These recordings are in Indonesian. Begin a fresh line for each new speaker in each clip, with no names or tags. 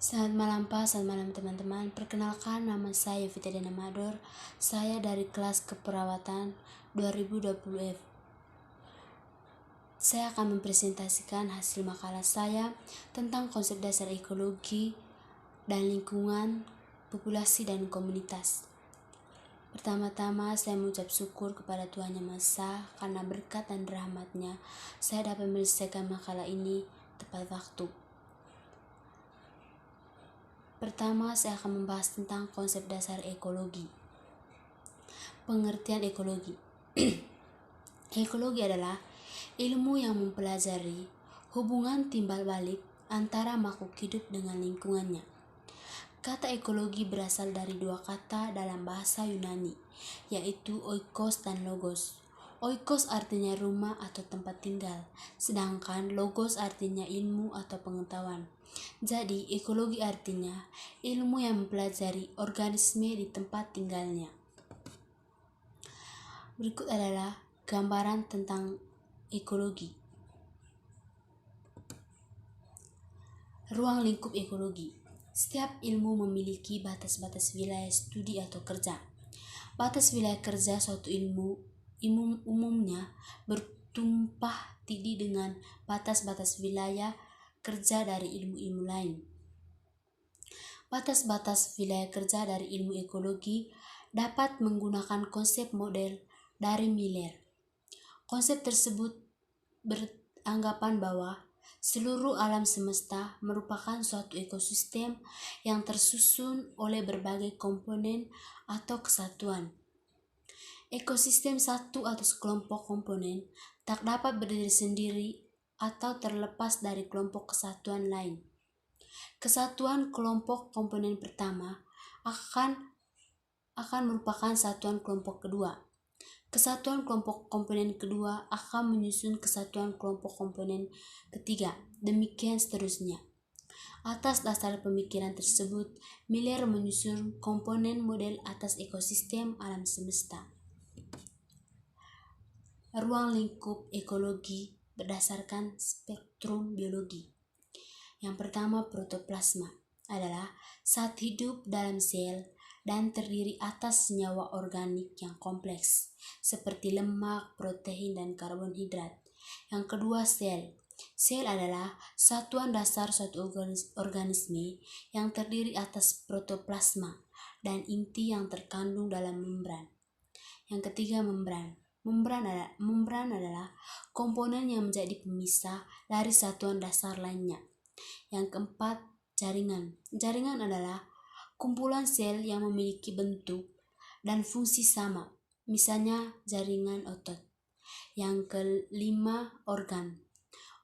Selamat malam Pak, selamat malam teman-teman. Perkenalkan, nama saya Vita Dana Mador. Saya dari kelas keperawatan 2020F. Saya akan mempresentasikan hasil makalah saya tentang konsep dasar ekologi dan lingkungan, populasi dan komunitas. Pertama-tama saya mengucap syukur kepada Tuhan Yang Maha Esa karena berkat dan rahmat-Nya saya dapat menyelesaikan makalah ini tepat waktu. Pertama, saya akan membahas tentang konsep dasar ekologi. Pengertian ekologi. Ekologi adalah ilmu yang mempelajari hubungan timbal balik antara makhluk hidup dengan lingkungannya. Kata ekologi berasal dari dua kata dalam bahasa Yunani, yaitu oikos dan logos. Oikos artinya rumah atau tempat tinggal, sedangkan logos artinya ilmu atau pengetahuan. Jadi, ekologi artinya ilmu yang mempelajari organisme di tempat tinggalnya. Berikut adalah gambaran tentang ekologi. Ruang lingkup ekologi. Setiap ilmu memiliki batas-batas wilayah studi atau kerja. Batas wilayah kerja suatu ilmu umumnya bertumpah tindih dengan batas-batas wilayah kerja dari ilmu-ilmu lain. Batas-batas wilayah kerja dari ilmu ekologi dapat menggunakan konsep model dari Miller. Konsep tersebut beranggapan bahwa seluruh alam semesta merupakan suatu ekosistem yang tersusun oleh berbagai komponen atau kesatuan. Ekosistem satu atau sekelompok komponen tak dapat berdiri sendiri atau terlepas dari kelompok kesatuan lain. Kesatuan kelompok komponen pertama akan merupakan satuan kelompok kedua. Kesatuan kelompok komponen kedua akan menyusun kesatuan kelompok komponen ketiga, demikian seterusnya. Atas dasar pemikiran tersebut, Miller menyusun komponen model atas ekosistem alam semesta. Ruang lingkup ekologi berdasarkan spektrum biologi. Yang pertama, protoplasma adalah zat hidup dalam sel dan terdiri atas senyawa organik yang kompleks seperti lemak, protein, dan karbohidrat. Yang kedua, sel. Sel adalah satuan dasar suatu organisme yang terdiri atas protoplasma dan inti yang terkandung dalam membran. Yang ketiga, membran. Membran adalah komponen yang menjadi pemisah dari satuan dasar lainnya. Yang keempat, jaringan. Jaringan adalah kumpulan sel yang memiliki bentuk dan fungsi sama, misalnya jaringan otot. Yang kelima, organ.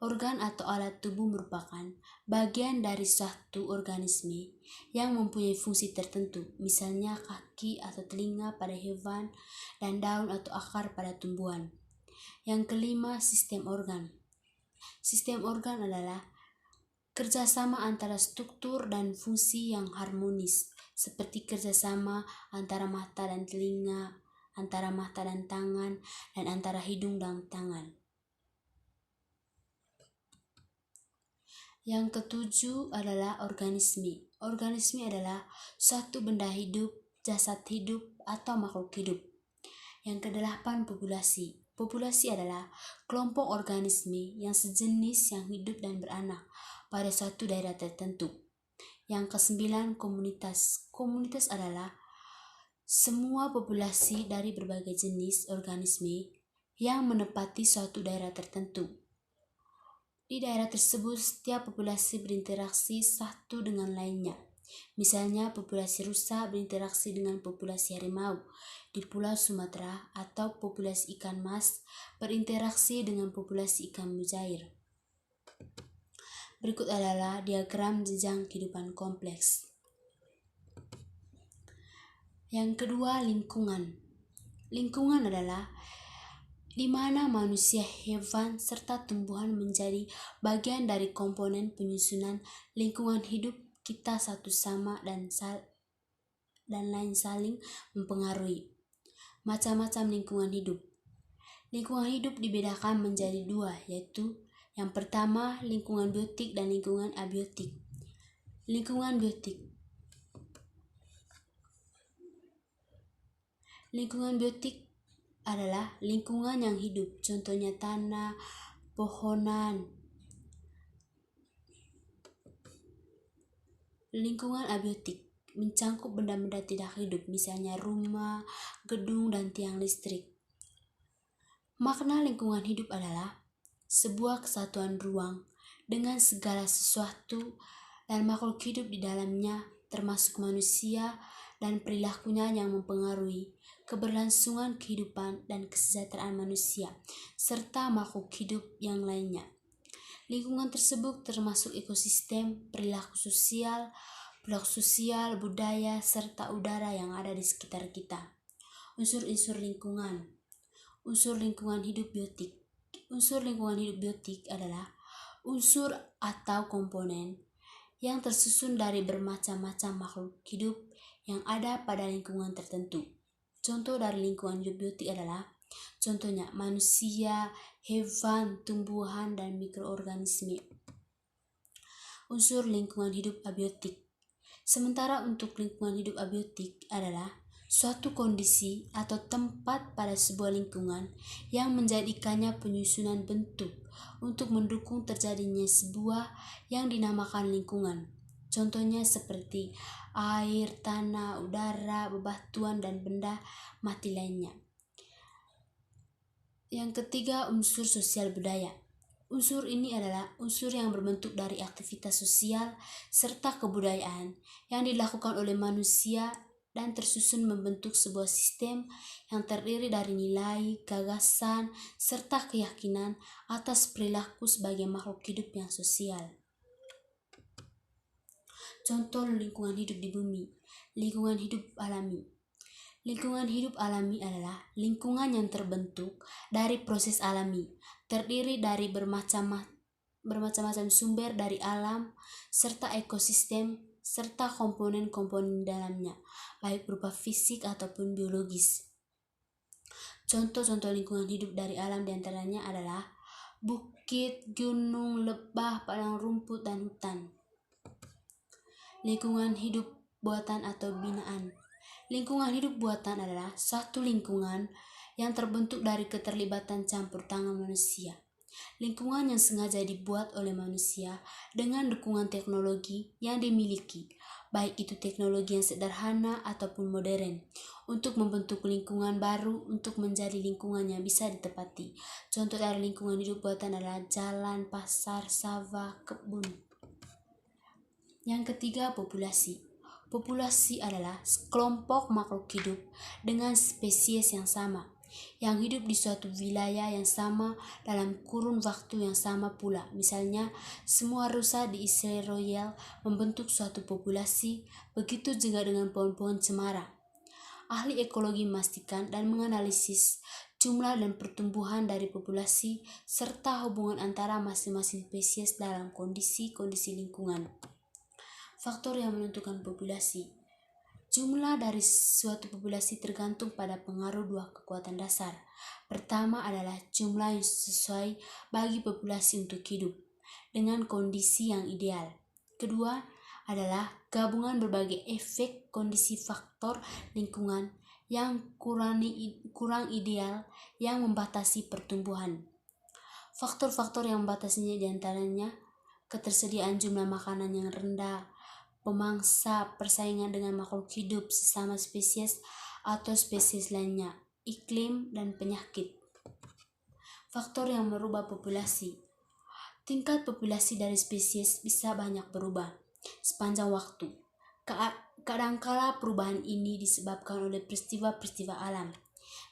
Organ atau alat tubuh merupakan bagian dari suatu organisme yang mempunyai fungsi tertentu, misalnya kaki atau telinga pada hewan dan daun atau akar pada tumbuhan. Yang kelima, sistem organ. Sistem organ adalah kerjasama antara struktur dan fungsi yang harmonis, seperti kerjasama antara mata dan telinga, antara mata dan tangan, dan antara hidung dan tangan. Yang ketujuh adalah organisme. Organisme adalah suatu benda hidup, jasad hidup, atau makhluk hidup. Yang kedelapan, populasi. Populasi adalah kelompok organisme yang sejenis yang hidup dan beranak pada suatu daerah tertentu. Yang kesembilan, komunitas. Komunitas adalah semua populasi dari berbagai jenis organisme yang menempati suatu daerah tertentu. Di daerah tersebut, setiap populasi berinteraksi satu dengan lainnya. Misalnya, populasi rusa berinteraksi dengan populasi harimau di Pulau Sumatera, atau populasi ikan mas berinteraksi dengan populasi ikan mujair. Berikut adalah diagram jenjang kehidupan kompleks. Yang kedua, lingkungan. Lingkungan adalah di mana manusia, hewan, serta tumbuhan menjadi bagian dari komponen penyusunan lingkungan hidup kita satu sama dan lain saling mempengaruhi. Macam-macam lingkungan hidup. Lingkungan hidup dibedakan menjadi dua, yaitu yang pertama, lingkungan biotik dan lingkungan abiotik. Lingkungan biotik. Lingkungan biotik adalah lingkungan yang hidup, contohnya tanah, pohonan. Lingkungan abiotik mencangkup benda-benda tidak hidup, misalnya rumah, gedung, dan tiang listrik. Makna lingkungan hidup adalah sebuah kesatuan ruang dengan segala sesuatu dan makhluk hidup di dalamnya, termasuk manusia dan perilakunya yang mempengaruhi keberlangsungan kehidupan dan kesejahteraan manusia, serta makhluk hidup yang lainnya. Lingkungan tersebut termasuk ekosistem, perilaku sosial, budaya, serta udara yang ada di sekitar kita. Unsur-unsur lingkungan. Unsur lingkungan hidup biotik. Unsur lingkungan hidup biotik adalah unsur atau komponen yang tersusun dari bermacam-macam makhluk hidup yang ada pada lingkungan tertentu. Contoh dari lingkungan hidup biotik adalah contohnya manusia, hewan, tumbuhan, dan mikroorganisme. Unsur lingkungan hidup abiotik. Sementara untuk lingkungan hidup abiotik adalah suatu kondisi atau tempat pada sebuah lingkungan yang menjadikannya penyusunan bentuk untuk mendukung terjadinya sebuah yang dinamakan lingkungan. Contohnya seperti air, tanah, udara, bebatuan, dan benda mati lainnya. Yang ketiga, unsur sosial budaya. Unsur ini adalah unsur yang berbentuk dari aktivitas sosial serta kebudayaan yang dilakukan oleh manusia dan tersusun membentuk sebuah sistem yang terdiri dari nilai, gagasan, serta keyakinan atas perilaku sebagai makhluk hidup yang sosial. Contoh lingkungan hidup di bumi. Lingkungan hidup alami. Lingkungan hidup alami adalah lingkungan yang terbentuk dari proses alami, terdiri dari bermacam-macam sumber dari alam, serta ekosistem, serta komponen-komponen dalamnya, baik berupa fisik ataupun biologis. Contoh-contoh lingkungan hidup dari alam diantaranya adalah bukit, gunung, lebah, padang rumput, dan hutan. Lingkungan hidup buatan atau binaan. Lingkungan hidup buatan adalah suatu lingkungan yang terbentuk dari keterlibatan campur tangan manusia. Lingkungan yang sengaja dibuat oleh manusia dengan dukungan teknologi yang dimiliki, baik itu teknologi yang sederhana ataupun modern, untuk membentuk lingkungan baru untuk menjadi lingkungan yang bisa ditepati. Contoh dari lingkungan hidup buatan adalah jalan, pasar, sawah, kebun. Yang ketiga, populasi. Populasi adalah kelompok makhluk hidup dengan spesies yang sama, yang hidup di suatu wilayah yang sama dalam kurun waktu yang sama pula. Misalnya, semua rusa di Israel Royal membentuk suatu populasi, begitu juga dengan pohon-pohon cemara. Ahli ekologi memastikan dan menganalisis jumlah dan pertumbuhan dari populasi serta hubungan antara masing-masing spesies dalam kondisi-kondisi lingkungan. Faktor yang menentukan populasi. Jumlah dari suatu populasi tergantung pada pengaruh dua kekuatan dasar. Pertama adalah jumlah yang sesuai bagi populasi untuk hidup dengan kondisi yang ideal. Kedua adalah gabungan berbagai efek kondisi faktor lingkungan yang kurang ideal yang membatasi pertumbuhan. Faktor-faktor yang membatasinya diantaranya ketersediaan jumlah makanan yang rendah, pemangsa, persaingan dengan makhluk hidup sesama spesies atau spesies lainnya, iklim, dan penyakit. Faktor yang merubah populasi. Tingkat populasi dari spesies bisa banyak berubah sepanjang waktu. Kadangkala perubahan ini disebabkan oleh peristiwa-peristiwa alam.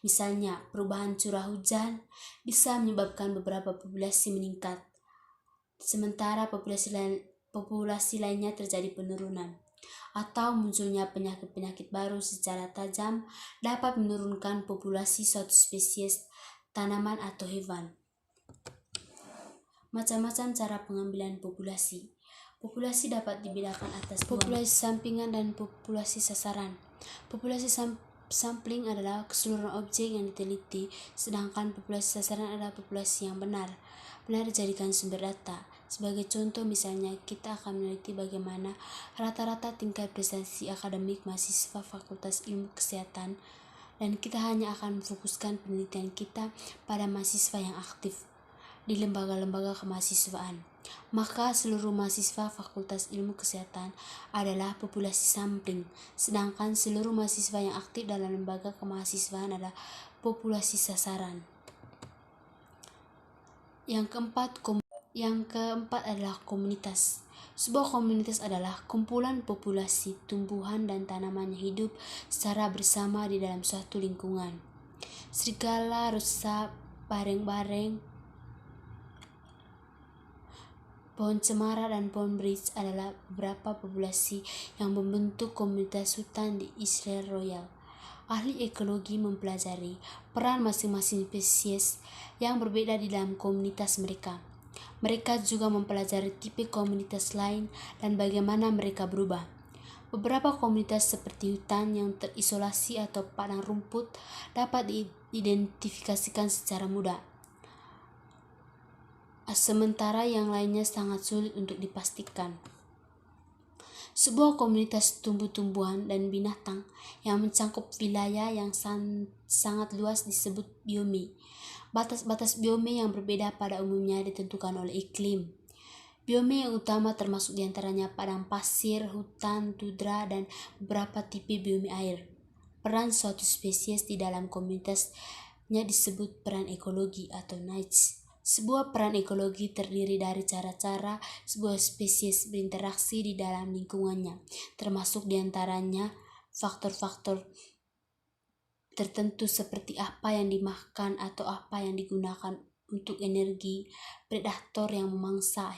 Misalnya, perubahan curah hujan bisa menyebabkan beberapa populasi meningkat, sementara populasi lainnya terjadi penurunan, atau munculnya penyakit-penyakit baru secara tajam dapat menurunkan populasi suatu spesies tanaman atau hewan. Macam-macam cara pengambilan populasi. Populasi dapat dibedakan atas populasi sampingan dan populasi sasaran. Populasi sampling adalah keseluruhan objek yang diteliti, sedangkan populasi sasaran adalah populasi yang benar dijadikan sumber data. Sebagai contoh misalnya, kita akan meneliti bagaimana rata-rata tingkat prestasi akademik mahasiswa Fakultas Ilmu Kesehatan, dan kita hanya akan memfokuskan penelitian kita pada mahasiswa yang aktif di lembaga-lembaga kemahasiswaan. Maka seluruh mahasiswa Fakultas Ilmu Kesehatan adalah populasi sampling, sedangkan seluruh mahasiswa yang aktif dalam lembaga kemahasiswaan adalah populasi sasaran. Yang keempat adalah komunitas. Sebuah komunitas adalah kumpulan populasi, tumbuhan dan tanaman yang hidup secara bersama di dalam suatu lingkungan. Serigala, rusa, bareng-bareng, pohon cemara dan pohon beris adalah beberapa populasi yang membentuk komunitas hutan di Israel Royal. Ahli ekologi mempelajari peran masing-masing spesies yang berbeda di dalam komunitas mereka. Mereka juga mempelajari tipe komunitas lain dan bagaimana mereka berubah. Beberapa komunitas seperti hutan yang terisolasi atau padang rumput dapat diidentifikasikan secara mudah, sementara yang lainnya sangat sulit untuk dipastikan. Sebuah komunitas tumbuh-tumbuhan dan binatang yang mencakup wilayah yang sangat luas disebut biome. Batas-batas biome yang berbeda pada umumnya ditentukan oleh iklim. Biome yang utama termasuk diantaranya padang pasir, hutan, tundra, dan beberapa tipe biome air. Peran suatu spesies di dalam komunitasnya disebut peran ekologi atau niche. Sebuah peran ekologi terdiri dari cara-cara sebuah spesies berinteraksi di dalam lingkungannya, termasuk diantaranya faktor-faktor tertentu seperti apa yang dimakan atau apa yang digunakan untuk energi, predator yang memangsa,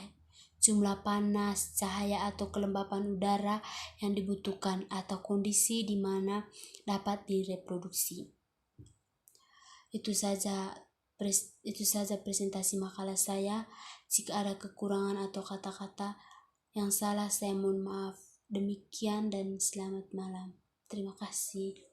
jumlah panas, cahaya atau kelembapan udara yang dibutuhkan, atau kondisi di mana dapat direproduksi. Itu saja presentasi makalah saya. Jika ada kekurangan atau kata-kata yang salah, saya mohon maaf. Demikian dan selamat malam. Terima kasih.